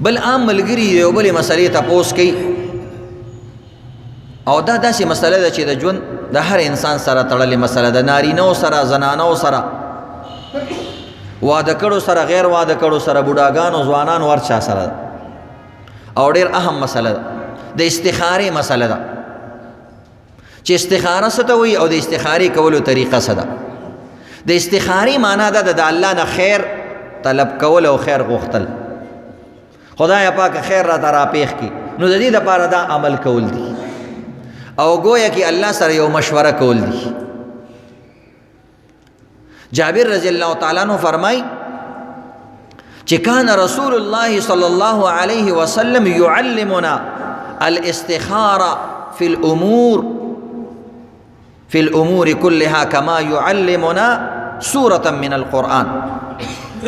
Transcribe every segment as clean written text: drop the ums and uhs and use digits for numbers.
بل عام ملګری یو بلې مسلې تپوس کوي او دا داسې مسله ده چې د ژوند د هر انسان سره تړلې مسله ده، نارینهو سره زنانو سره، واده کړو سره غیر واده کړو سره، بوډاګانو ځوانانو هر چا سره ده او ډېر اهم مسله ده، د استخارې مسله ده چې استخاره څه ته وایي او د استخارې کولو طریقه څه ده. د استخارې معنا ده د الله نه خیر طلب کول او خیر غوښتل، خدای پاک خیر را ته راپېښ کړي، نو د دې دپاره دا عمل کول دي او گویا کہ اللہ سره یو مشورہ کول دی. جابر رضی اللہ تعالیٰ عنہ فرمائی کہ کان رسول اللہ صلی اللہ علیہ وسلم یعلمنا الاستخارہ فی الامور کلها کما یعلمنا سورة من القرآن.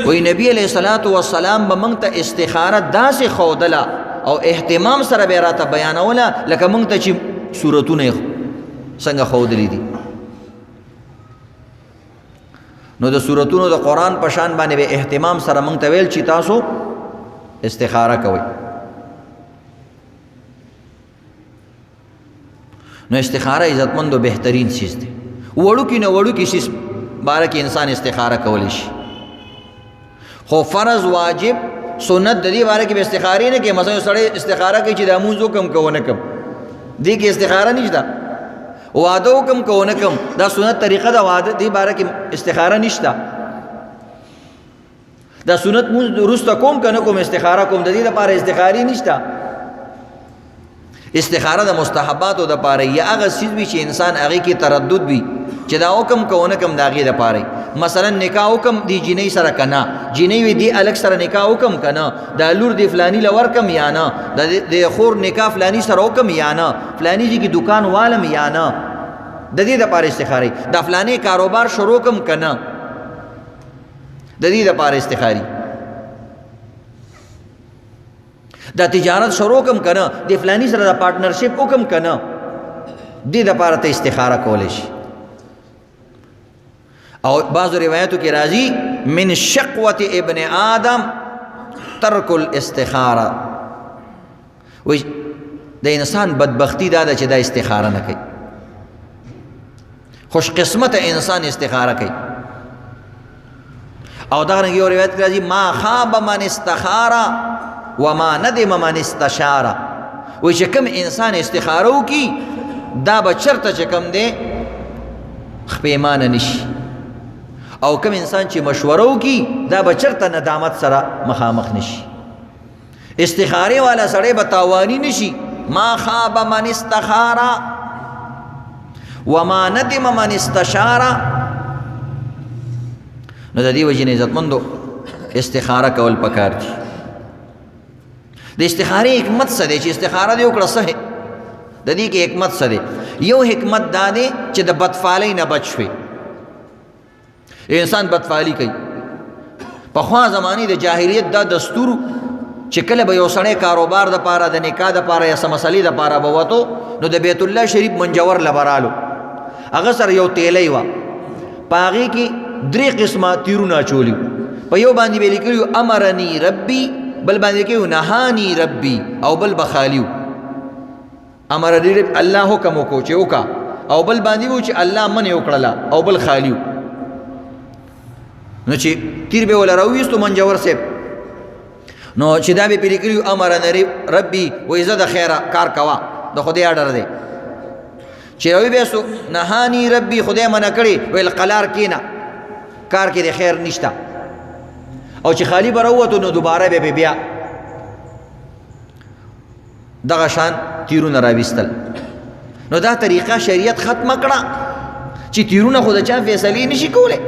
وی نبی علیہ السلام بمنگتا استخارت دا سے خودلا او احتمام سره بیراتا بیانولا لکه منگتا چی سورتونه څنګه ښودلي دي، نو د سورتونو د قرآن په شان باندې به اهتمام سره موږ ته ویل چې تاسو استخاره کوئ. نو استخاره عزتمند او بهترین چیز دی، وړوکي نه وړوکي شي باره کې انسان استخاره کولی شي، خو فرض واجب سنت د دې باره کې به استخارې نه کوي. مثلا سړی استخاره کوي چې د لمونځ وکړم که ونه کړم، دی کې استخاره نشته، واده وکم که ونه کم دا سنت طریقه دا واده دی باره کې استخاره نشته، دا سنت مونږ وروسته کوم که نه کوم استخاره کوم، د دې دپاره استخارې نشته. استخاره د مستحباتو دپاره یا هغه څیز وي چې انسان هغې کې تردد وي چې دا وکم که ونه کم د هغې دپاره. مثلا نکاح وکم دی جینۍ سره که نه، جینۍ وي دی هلک سره نکاح وکم که نه، دا لور دی فلاني له ورکم یا نه، د خور نکاح فلاني سره وکم یا نه، فلاني ځای کې دکان والم یا نه، د دې دپاره استخارې. دا فلاني کاروبار شروع کم که نه، د دې دپاره استخاري. دا تجارت شروع کم که نه، د فلاني سره د پارټنرشپ وکم که نه، دې دپاره ته استخاره کولی شي. او بعض روایتوں کی راضی من شقوت ابن آدم ترک الاستخارہ، وی دا انسان بدبختی دادا چی دا استخارہ نہ کئی، خوش قسمت انسان استخارہ کئی. او دا رنگی اور روایت کی راضی ما خواب من استخارہ وما ندم من استشارہ، وی چکم انسان استخارو کی دا بچرتا چکم دے خپیمان نشی، او کم انسان چې مشورو کی دا بچرته ندامت سره مخامخ نشي. استخاره والا سړی به تاوانی نشي. ما خاب من استخاره وما ندم من استشاره. نو د دې وجې نه عزتمندو استخاره کول پکار دي. د استخارې حکمت څه دی چې استخاره دې وکړه څه د دې کې حکمت څه دی؟ یو حکمت دا دی چې د بدفالۍ نه بچ شوي. انسان بدفعلی کوي. پخوا زمانی د جاهلیت دا دستور چې کله به یو سړی کاروبار د پاره د نکاح د پاره یا سمسلی د پاره به وته نو د بیت الله شریف منجور لبرالو هغه سره یو تیلی و پاغي کې درې قسمه تیرونه چولی په یو باندې به لیکلو امرنی ربي، بل باندې کې نهانی ربي، او بل بخالیو امرنی رب الله حکم وکړو چې وکا، او بل باندې و چې الله من وکړه، او بل خالیو. نو چې تیر به ولا راويستو منجور سیب نو چې دا به پیری کړیو امرنی ربي و عزت خیره کار کوا د خدای اډر دی، چې راوي به سو نهانی ربي خدای منع کړی ویل قلار کینا کار کې د خیر نشته، او چې خالی بروته نو دوباره به بیا دغه شان تیرونه راويستل. نو دا طریقه شریعت ختم کړه چې تیرونه خود چا فیصله نشي کوله،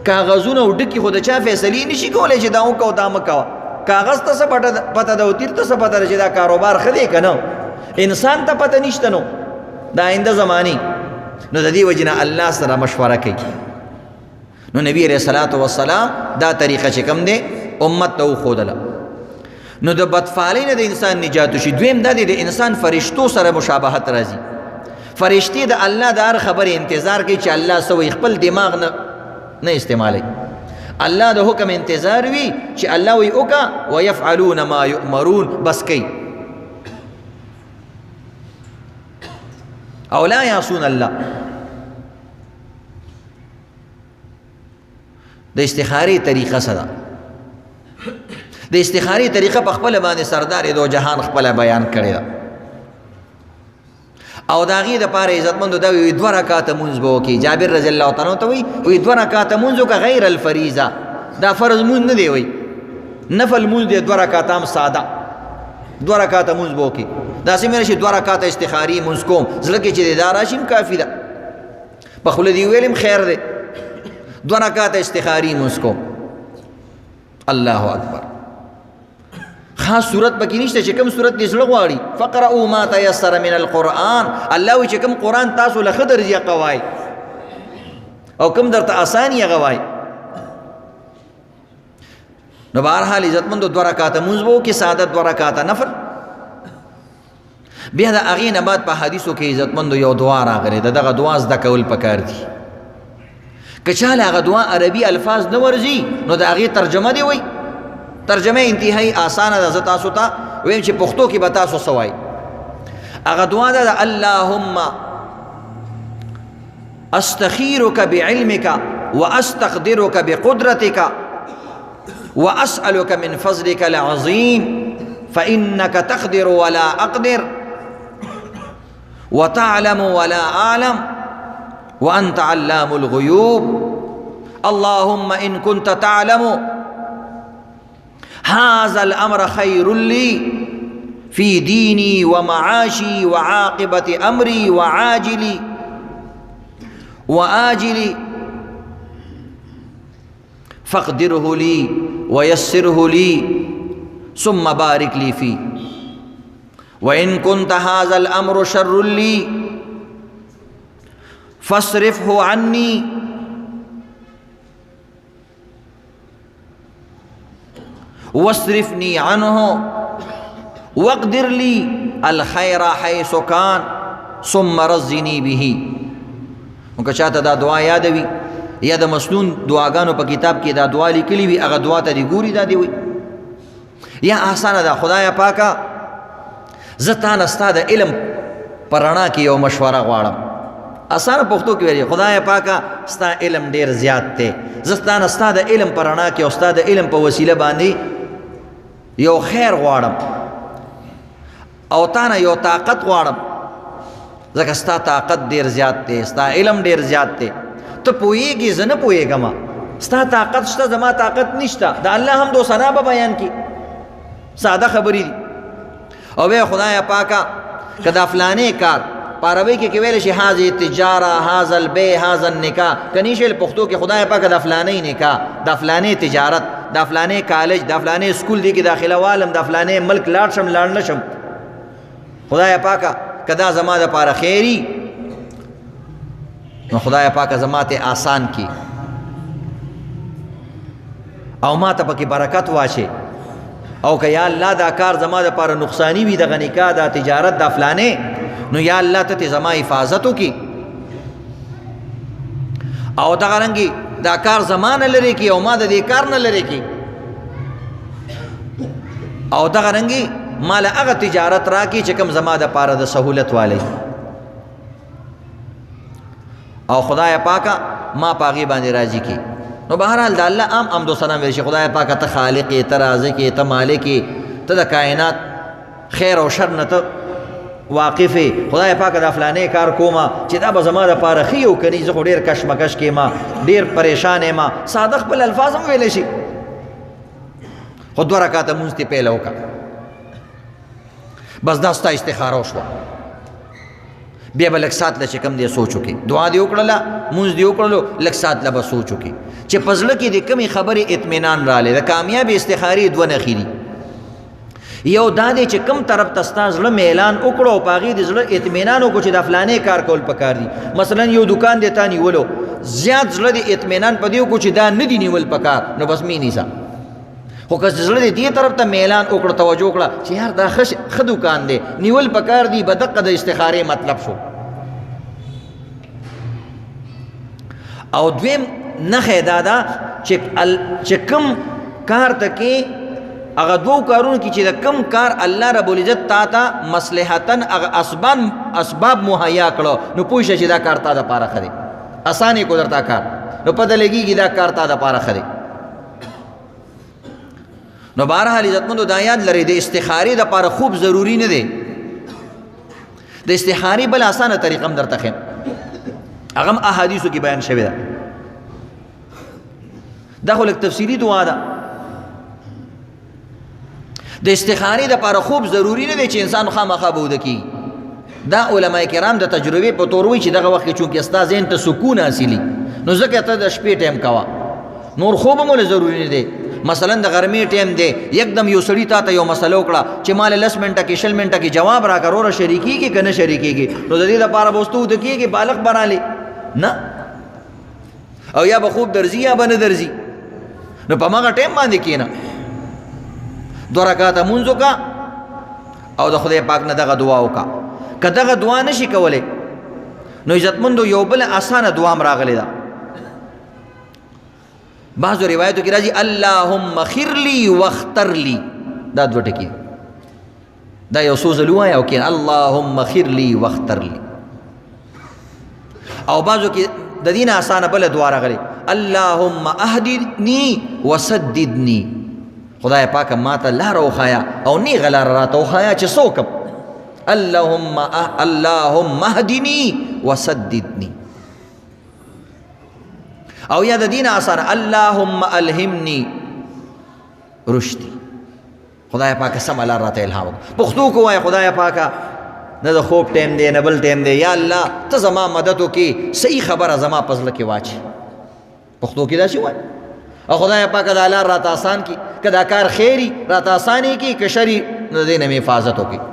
کاغذونه او ډکی خود چا فیصله نشي کولای چې دا وکاو دا مکاو. کاغذ ته څه پته ده او تیر ته څه پته ده چې دا کاروبار ښه دی که نه، انسان ته پته نشته. نو دا آینده زمانی نو د دې وجې نه الله سره مشوره کوي. نو نبی علیہ الصلوۃ والسلام دا طریقه چې کوم دی امت ته وښودله. نو د بدفعلۍ نه د انسان نجات شي. دویم دا دی د انسان فرشتو سره مشابهت راځي. فرشتې د الله د هر خبرې انتظار کوي چې الله څه وایي، خپل دماغ نه استعمالوي. الله د حکم انتظار وي چې الله وی وکا ويفعلون ما يؤمرون بس کوي او لا يعصون الله. د استخاري طریقه سره د استخاري طریقه په خپل باندې سردار دو جهان خپل بیان کړی دا او داغي د پاره عزتمند دا وی 2 رکعات مونږ بو کی. جابر رضی الله تعالی عنہ ته وی 2 رکعات مونږ کا غیر الفریضه دا فرض مونږ نه دی وی نفل مونږ دی 2 رکعات هم ساده 2 رکعات مونږ بو کی دا سیمه شي 2 رکعات استخاری مونږ کوم زړه کې چې دا راشم کافی ده په خپل دی ویلم خیر ده 2 رکعات استخاری مونږ کوم. الله اکبر. خاص صورت پکې نشته چې کوم صورت دې زړه غواړي فقرؤوا ما تيسر من القرآن. الله وی چې کوم قرآن تاسو له خضر یې قوای او کوم درته آسان یې غوای. نو بهرحال عزتمند 2 رکعات مونږ وو کې ساده 2 رکعات نفل. بیا د هغې نه بعد په حدیثو کې عزتمند یو دعا راغلی دغه دعا زده کول پکار دي. که چاله هغه دعا عربي الفاظ نه ورځي نو د هغې ترجمه دی وی ترجمه انتهایی آسانه ده. زه تاسو ته ویم چې پښتو کې به تاسو څه وایي. هغه دعا ده اللهم استخیرک بعلمک واستقدرک بقدرتک واسألک من فضلک العظیم فإنک تقدر ولا أقدر وتعلم ولا أعلم وأنت علام الغيوب. اللهم إن كنت تعلم هذا الأمر خير لي في ديني ومعاشي وعاقبة أمري وعاجلي وآجلي فاقدره لي ويسره لي ثم بارك لي فيه. وإن كنت هذا الأمر شر لي فاصرفه عني واصرفني عنه واقدر لي الخير حيث كان ثم رزني به. وکه چاته دا دعا یاد وي یا د مسنون دعاګانو په کتاب کې دا دعا لیکلي وي هغه دعا ته دی ګوري دا دی وي یا آسانه ده. خدایا پاکه زه تا نه ستا د علم په رڼا کې یو مشوره غواړم. آسانه پښتو کې ویل خدایا پاکه ستا علم ډیر زیات دی زه تا نه ستا د علم په رڼا کې او ستا د علم په وسیله باندې یو خیر غواړم او تا نه یو طاقت غواړم ځکه ستا طاقت ډیر زیات دی ستا علم ډیر زیات دی. ته پوهېږې زه نه پوهېږم ستا طاقت شته زما طاقت نشته. د الله حمد و ثنا به بیان کی ساده خبرې دي. او بیا خدایا پاکه که دا فلانې کار په عربۍ کې ویلی شي هذه تجاره هذا البیع هذا النکاح که نه شي پښتو کې خدایا پاکه دا فلانۍ نکاح دا فلانې تجارت دا فلانې کالج دا فلانې سکول دی کې داخله والم دا فلانې ملک لاړ شم لاړ نه شم خدایا پاکه که دا زما دپاره خیري نو خدایا پاکه زما ته آسان کی او ما ته پکې برکت واچې او که یا الله دا کار زما دپاره نقصانی وي دغه نکاح دا تجارت دا فلانې نو یا الله ته زما حفاظت وکړي او دغه رنګې دا کار زما نه لرې کړي او ما د دې کار نه لرې کړي او دغه رنګې ما له هغه تجارت راکړي چې کوم زما دپاره د سهولت والی او خدای پاکه ما په هغې باندې راضي کړي. نو بهرحال د الله عام حمد و ثنا ویل شي خدای پاکه ته خالق یې ته رازق یې ته مالک یې ته د کائنات خیر او شر نه ته واقف یې. خدای پاکه دا فلانې کار کومه چې دا به زما دپاره ښه یو که نه زه خو ډېر کشمکش کې ما ډېر پریشان یم ساده خپل الفاظ هم ویلی شي خو 2 رکعاته مونځ دې پیله وکړه بس دا ستا استخاره وشوه. بیا به لږ سات له چې کوم دی سوچ وکړي دعا دې وکړله مونځ دې وکړلو لږ سات له به سوچ وکړي چې په زړه کې د کمې خبرې اطمینان رالی د کامیابې استخارې 2 نښې دي. یو دا دی چې کوم طرف ته ستا زړه میلان وکړو او په هغې د زړه اطمینان وکړو چې دا فلانې کار کول پکار دي. مثلا یو دکان دی تا نیولو زیات زړه د اطمینان په دې وکړو چې دا نه دي نیول پکار نو بس مې نیسه. خو که زړه دې دې طرف ته میلان وکړو توجه وکړه چې یار دا ښه دکان دی نیول پکار دي بدقه د استخارې مطلب شو. او دویم نخې دا ده چې کم کار ته کې هغه دوو کارونو کې چې د کم کار الله رب العزت تا ته مصلحتن هغه اسباب مهیا کړو نو پوه شه چې دا کار تا دپاره ښه دی اسانې کو درته کار نو پته لګېږي دا کار تا دپاره ښه دی نو بهرحال عزتمندو دا یاد لرئ د استخارې دپاره خوب ضروري نه دی د استخارې بل اسانه طریقه هم درته ښیم هغه هم احادیثو کې بیان شوې ده دا خو لږ تفصیلي دعا ده د استخارې دپاره خوب ضروري نه دی چې انسان خامخا به وده کېږي دا علما کرام د تجربې په طور وایي چې دغه وخت کې چونکې ستا ذهن ته سکون حاصلي نو ځکه ته د شپې ټایم کوه نور خوب هم ولې ضروري نه دی مثلا د غرمې ټایم دی یکدم یو سړي تا ته یو مسله وکړه چې ما له 10 منټه کې 20 منټه کې جواب راکړه وروره شریکېږي که نه شریکېږي نو د دې لپاره به اوس ته وده کېږي بالغ بنالې نه او یا به خوب درځي یا به نه درځي نو په هماغه ټایم باندې کښېنه 2 رکعاته مونځ وکړه او د خدای پاک نه دغه دعا وکړه که دغه دعا نشي کولی نو عزتمندو یو بل اسانه دعا هم راغلی ده بعضو روایتو کې راځي اللهم خیر لی واختر لی دا 2 ټکي دا یو څو ځله ووایه او کښېنه اللهم خیر لی واختر لی او بعضو کې د دې نه اسانه بله دعا راغلی اللهم اهدنی وسددنی خدای پاک ما ته لاره وښایه او نیغه لاره راته وښایه چې څه وکړم اللهم اهدنی وسددني او یا د دین آسان اللهم الهمني رشدي خدای پاک سم لار راته الهام پښتو کو وای خدای پاک نه د خوب ټیم دی نه بل ټیم دی یا الله ته زما مدد وکي صحیح خبره زما پزله کې واچي پښتو کې دا شي وای او خدای پاک د لار راته آسان کی کدا کار خیری راته آسانی کی کشری نه دینه حفاظت وکي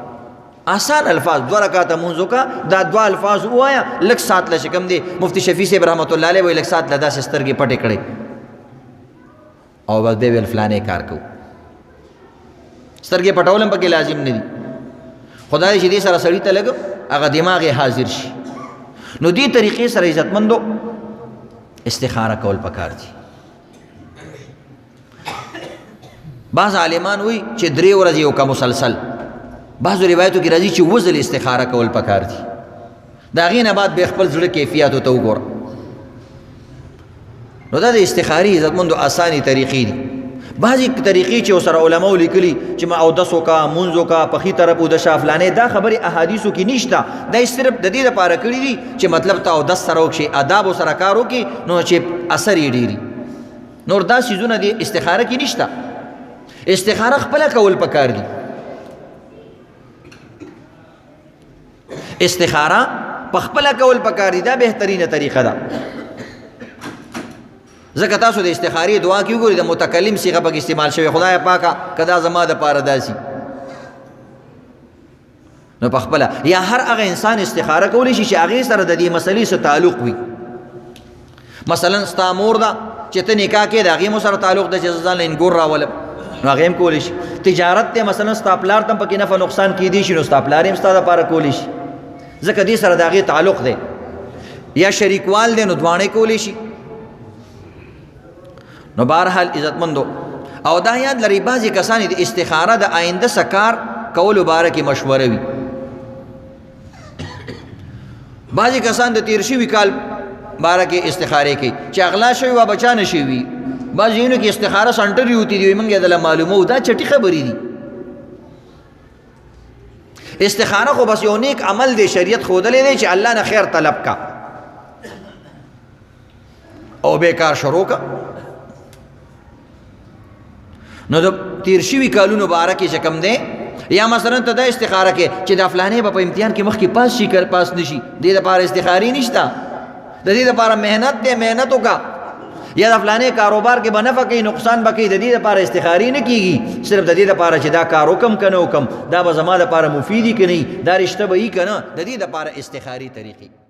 آسان الفاظ 2 رکعاته مونځ وکړه دا 2 الفاظ ووایه لږ سات له شکم دی مفتی شفیع صاحب رحمت الله علیه وایي لږ سات له داسې سترګې پټې کړې او بس دی ویل فلانې کار کوو سترګې پټول هم پکې لازم نه دي خدای چې دې سره سړي ته لږ هغه دماغ یې حاضر شي نو دې طریقې سره عزتمندو استخاره کول پکار دي بعض عالمان وایي چې 3 ورځې وکړه مسلسل بعضو روایتو کې راځي چې وزل استخاره کول پکار دي د هغې نه بعد بیا خپل زړه کیفیاتو ته وګوره نو دا د استخارې عزتمندو اسانې طریقې دي بعضې طریقې چې ورسره علماو لیکلي چې ما اودس وکړه مونځ وکړه په ښي طرف اودشه فلانې دا خبرې احادیثو کې نشته دا صرف د دې لپاره کړي دي چې مطلب ته اودس سره وکړي آدابو سره کار وکړي نو چې اثر یې ډېري نور دا څیزونه د استخاره کې نشته استخاره خپله کول پکار دي استخاره پخپله کول پکار دي دا بهترینه طریقه ده ځکه تاسو د استخارې دعا کې وګورئ د متکلم صیغه پکې استعمال شوی خدای پاکه که دا زما دپاره داسي نو پخپله یا هر هغه انسان استخاره کولی شي چې هغې سره د دې مسلې سره تعلق وي مثلا ستا مور ده چې ته نکاح کې د هغې مو سره تعلق ده چې زه ځان له انګور راولم نو هغې هم کولی شي تجارت دی مثلا ستا پلار ته هم پکې نفع نقصان کیدی شي نو ستا پلار هم ستا دپاره کولی شي ځکه دې سره د هغې تعلق دی یا شریکوال دی نو دواړه کولی شي نو بهرحال عزتمندو او دا یاد لري بعضې کسان د استخاره د آینده څه کار کولو باره کې مشوره وي بعضې کسان د تیر شوي کال باره کې استخارې کوي چې اغلا شوي وه بچا نه شوي بعض ځایونو کې استخاره سنټر یوتی دي موږ یې دله معلومو دا چټي خبرې دي استخاره خو بس یو نیک عمل دی شریعت ښودلی دی چې الله نه خیر طلب کا او بیکار شروع کا نو د تیر شوي کالونو باره کې چې کوم دی یا مثلا ته دا استخاره کې چې دا فلانې به په امتحان کې مخکې پاس شي که پاس نشي دې دپاره استخارې نشته د دې دپاره محنت دی محنت وکړه یا د فلانې کاروبار کې به نفع کوي نقصان به کوي د دې دپاره استخارې نه کېږي صرف د دې دپاره چې دا کار وکم که نه وکم دا به زما دپاره مفیدي که نه دا رشته به یي که نه د دې دپاره استخاري طریقې